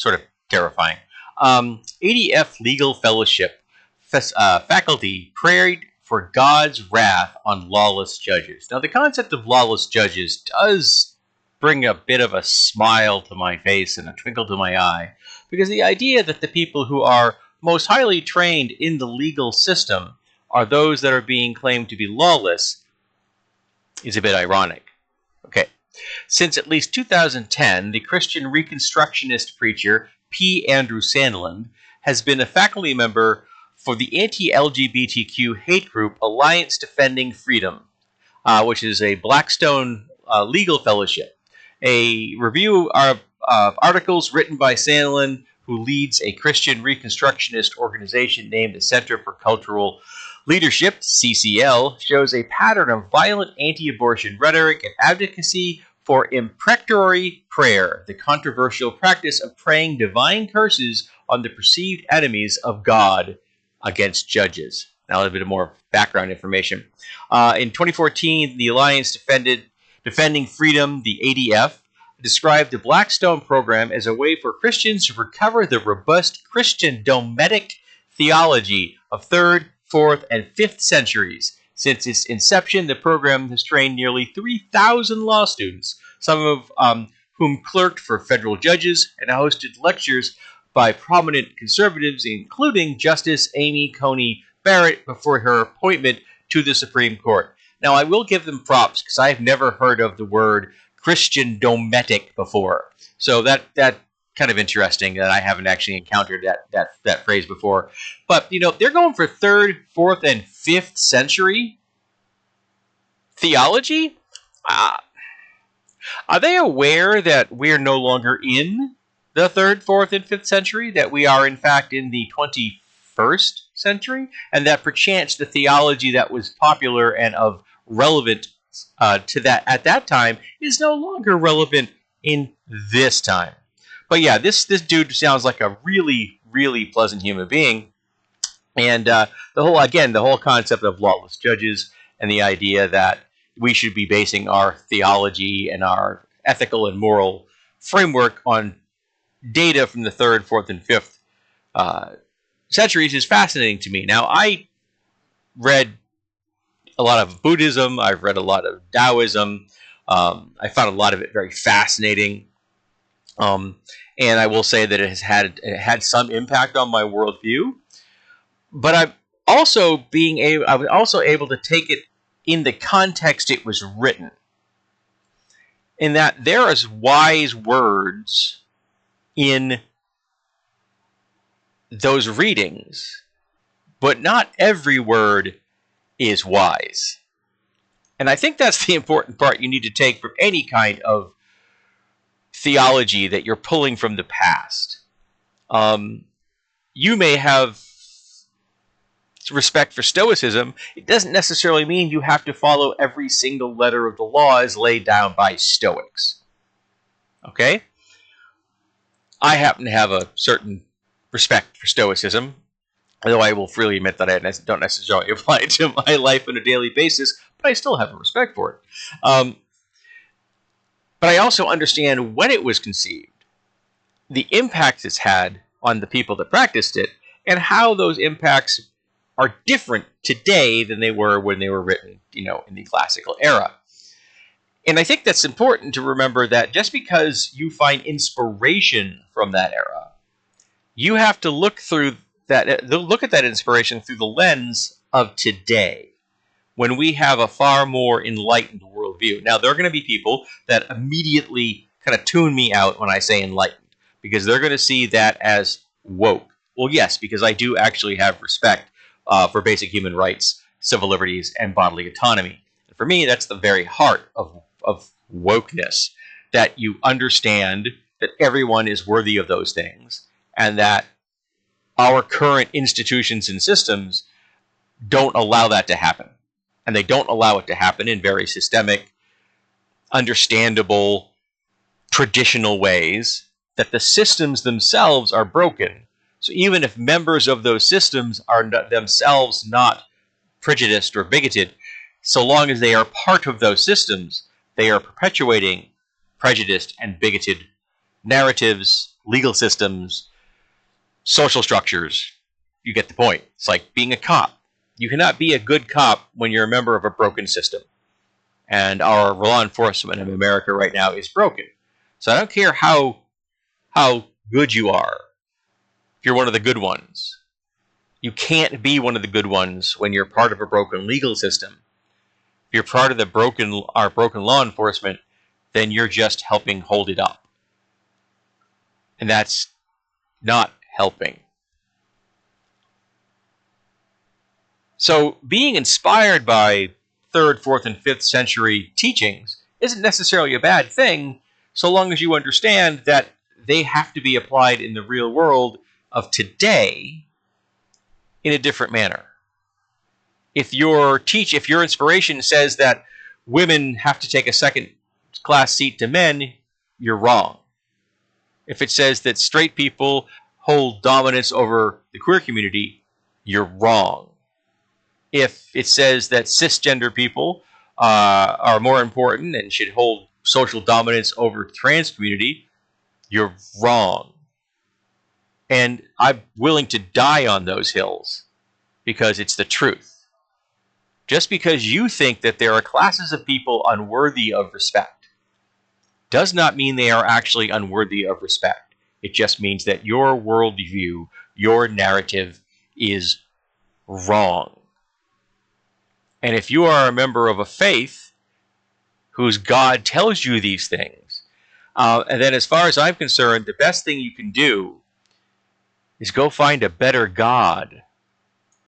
sort of terrifying. ADF Legal Fellowship faculty prayed for God's wrath on lawless judges. Now, the concept of lawless judges does bring a bit of a smile to my face and a twinkle to my eye, because the idea that the people who are most highly trained in the legal system are those that are being claimed to be lawless is a bit ironic. Okay. Since at least 2010, the Christian Reconstructionist preacher P. Andrew Sandlin has been a faculty member for the anti-LGBTQ hate group Alliance Defending Freedom, which is a Blackstone legal fellowship. A review of articles written by Sandlin, who leads a Christian Reconstructionist organization named the Center for Cultural Leadership, CCL, shows a pattern of violent anti-abortion rhetoric and advocacy for imprecatory prayer, the controversial practice of praying divine curses on the perceived enemies of God against judges. Now, a little bit more background information. In 2014, the Alliance Defending Freedom, the ADF, described the Blackstone program as a way for Christians to recover the robust Christian Dometic theology of 3rd, 4th, and 5th centuries. Since its inception, the program has trained nearly 3,000 law students, some of whom clerked for federal judges, and hosted lectures by prominent conservatives, including Justice Amy Coney Barrett, before her appointment to the Supreme Court. Now, I will give them props, because I've never heard of the word Christian Dometic before. So that kind of interesting that I haven't actually encountered that phrase before. But, they're going for 3rd, 4th, and 5th century theology? Are they aware that we're no longer in the 3rd, 4th, and 5th century? That we are, in fact, in the 21st century? And that perchance the theology that was popular and of relevant to that at that time is no longer relevant in this time. But yeah, this dude sounds like a really, really pleasant human being. And the whole concept of lawless judges and the idea that we should be basing our theology and our ethical and moral framework on data from the 3rd, 4th, and 5th centuries is fascinating to me. Now, I read a lot of Buddhism. I've read a lot of Taoism. I found a lot of it very fascinating. And I will say that it had some impact on my worldview. But I was also able to take it in the context it was written. In that there is wise words in those readings, but not every word is wise. And I think that's the important part you need to take from any kind of theology that you're pulling from the past. You may have respect for Stoicism. It doesn't necessarily mean you have to follow every single letter of the law as laid down by Stoics. Okay? I happen to have a certain respect for Stoicism, although I will freely admit that I don't necessarily apply it to my life on a daily basis, but I still have a respect for it. But I also understand when it was conceived, the impact it's had on the people that practiced it, and how those impacts are different today than they were when they were written, in the classical era. And I think that's important to remember, that just because you find inspiration from that era, you have to look at that inspiration through the lens of today, when we have a far more enlightened worldview. Now, there are going to be people that immediately kind of tune me out when I say enlightened, because they're going to see that as woke. Well, yes, because I do actually have respect for basic human rights, civil liberties, and bodily autonomy. And for me, that's the very heart of wokeness, that you understand that everyone is worthy of those things, and that our current institutions and systems don't allow that to happen. And they don't allow it to happen in very systemic, understandable, traditional ways, that the systems themselves are broken. So even if members of those systems are themselves not prejudiced or bigoted, so long as they are part of those systems, they are perpetuating prejudiced and bigoted narratives, legal systems, social structures. You get the point. It's like being a cop. You cannot be a good cop when you're a member of a broken system. And our law enforcement in America right now is broken. So I don't care how good you are, if you're one of the good ones. You can't be one of the good ones when you're part of a broken legal system. If you're part of our broken law enforcement, then you're just helping hold it up. And that's not helping. So being inspired by 3rd, 4th, and 5th century teachings isn't necessarily a bad thing, so long as you understand that they have to be applied in the real world of today in a different manner. If your inspiration says that women have to take a second-class seat to men, you're wrong. If it says that straight people hold dominance over the queer community, you're wrong. If it says that cisgender people are more important and should hold social dominance over the trans community, you're wrong. And I'm willing to die on those hills because it's the truth. Just because you think that there are classes of people unworthy of respect does not mean they are actually unworthy of respect. It just means that your worldview, your narrative is wrong. And if you are a member of a faith whose God tells you these things, and then as far as I'm concerned, the best thing you can do is go find a better God